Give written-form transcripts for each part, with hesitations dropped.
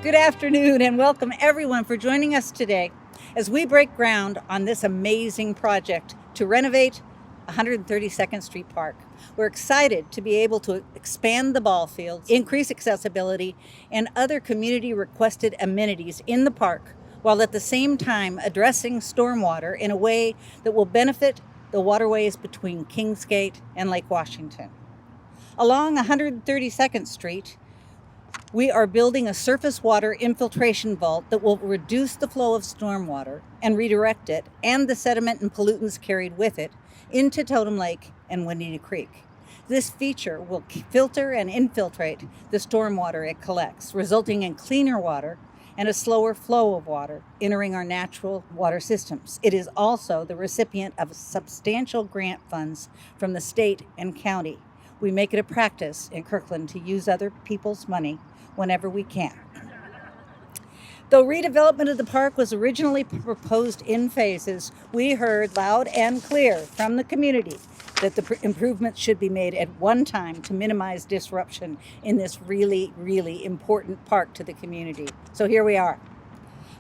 Good afternoon and welcome everyone for joining us today as we break ground on this amazing project to renovate 132nd Street Park. We're excited to be able to expand the ball fields, increase accessibility, and other community requested amenities in the park, while at the same time addressing stormwater in a way that will benefit the waterways between Kingsgate and Lake Washington. Along 132nd Street, we are building a surface water infiltration vault that will reduce the flow of stormwater and redirect it and the sediment and pollutants carried with it into Totem Lake and Windy Creek. This feature will filter and infiltrate the stormwater it collects, resulting in cleaner water and a slower flow of water entering our natural water systems. It is also the recipient of substantial grant funds from the state and county. We make it a practice in Kirkland to use other people's money whenever we can. Though redevelopment of the park was originally proposed in phases, we heard loud and clear from the community that the improvements should be made at one time to minimize disruption in this really, really important park to the community. So here we are.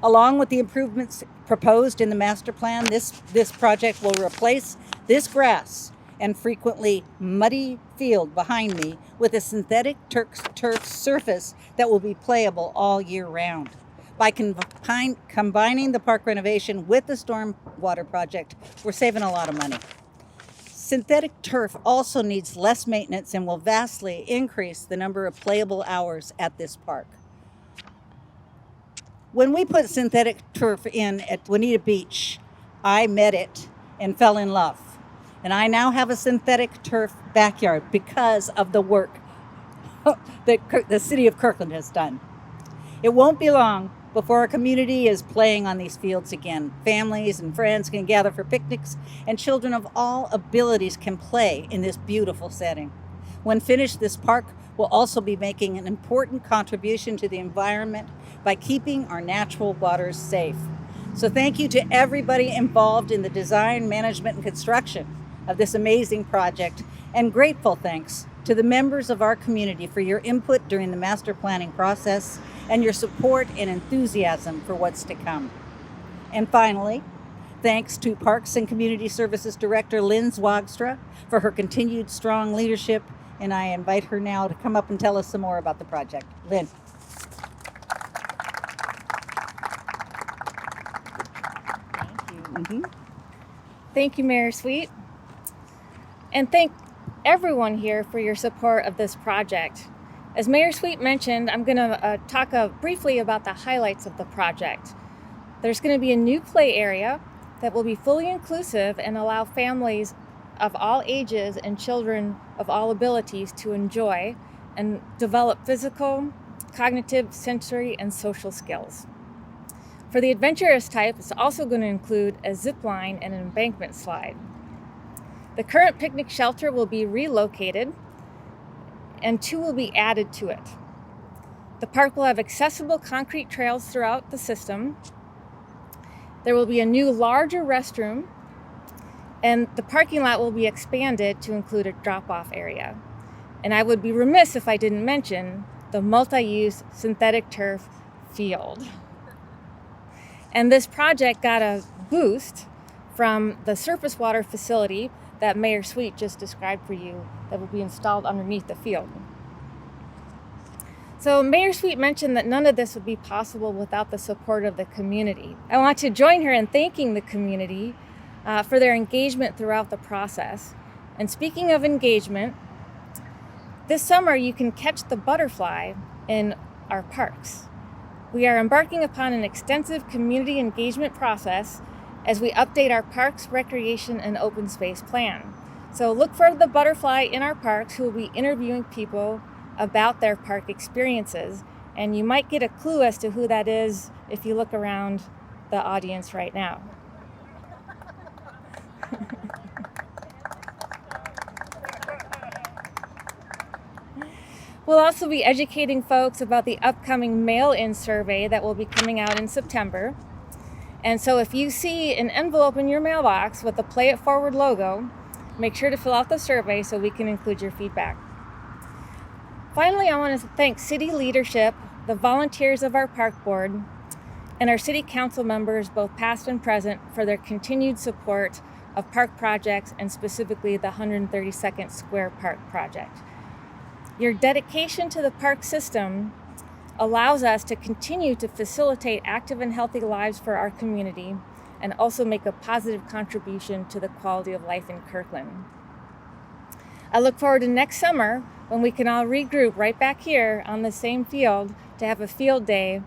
Along with the improvements proposed in the master plan, this project will replace this grass and frequently muddy field behind me with a synthetic turf surface that will be playable all year round. By combining the park renovation with the stormwater project, we're saving a lot of money. Synthetic turf also needs less maintenance and will vastly increase the number of playable hours at this park. When we put synthetic turf in at Juanita Beach, I met it and fell in love. And I now have a synthetic turf backyard because of the work that the city of Kirkland has done. It won't be long before our community is playing on these fields again. Families and friends can gather for picnics, and children of all abilities can play in this beautiful setting. When finished, this park will also be making an important contribution to the environment by keeping our natural waters safe. So thank you to everybody involved in the design, management, and construction of this amazing project, and grateful thanks to the members of our community for your input during the master planning process and your support and enthusiasm for what's to come. And finally, thanks to Parks and Community Services Director Lynn Zwagstra for her continued strong leadership, and I invite her now to come up and tell us some more about the project. Lynn. Thank you. Thank you, Mayor Sweet. And thank everyone here for your support of this project. As Mayor Sweet mentioned, I'm going to talk briefly about the highlights of the project. There's going to be a new play area that will be fully inclusive and allow families of all ages and children of all abilities to enjoy and develop physical, cognitive, sensory, and social skills. For the adventurous type, it's also going to include a zip line and an embankment slide. The current picnic shelter will be relocated and 2 will be added to it. The park will have accessible concrete trails throughout the system. There will be a new larger restroom, and the parking lot will be expanded to include a drop-off area. And I would be remiss if I didn't mention the multi-use synthetic turf field. And this project got a boost from the surface water facility that Mayor Sweet just described for you that will be installed underneath the field. So Mayor Sweet mentioned that none of this would be possible without the support of the community. I want to join her in thanking the community for their engagement throughout the process. And speaking of engagement, this summer you can catch the butterfly in our parks. We are embarking upon an extensive community engagement process as we update our parks, recreation, and open space plan. So look for the butterfly in our parks who will be interviewing people about their park experiences. And you might get a clue as to who that is if you look around the audience right now. We'll also be educating folks about the upcoming mail-in survey that will be coming out in September. And so if you see an envelope in your mailbox with the Play It Forward logo, make sure to fill out the survey so we can include your feedback. Finally, I want to thank city leadership the volunteers of our park board, and our city council members, both past and present, for their continued support of park projects and specifically the 132nd Square Park project. Your dedication to the park system allows us to continue to facilitate active and healthy lives for our community and also make a positive contribution to the quality of life in Kirkland. I look forward to next summer when we can all regroup right back here on the same field to have a field day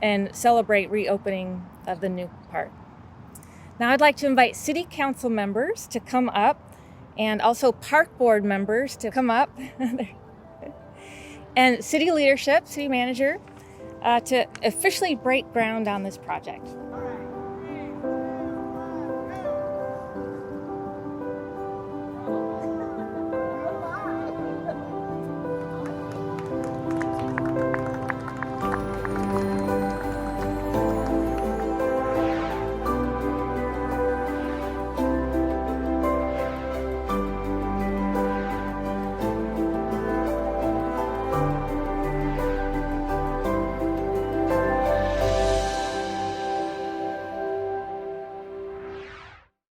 and celebrate reopening of the new park. Now I'd like to invite city council members to come up and also park board members to come up and city leadership, city manager, to officially break ground on this project.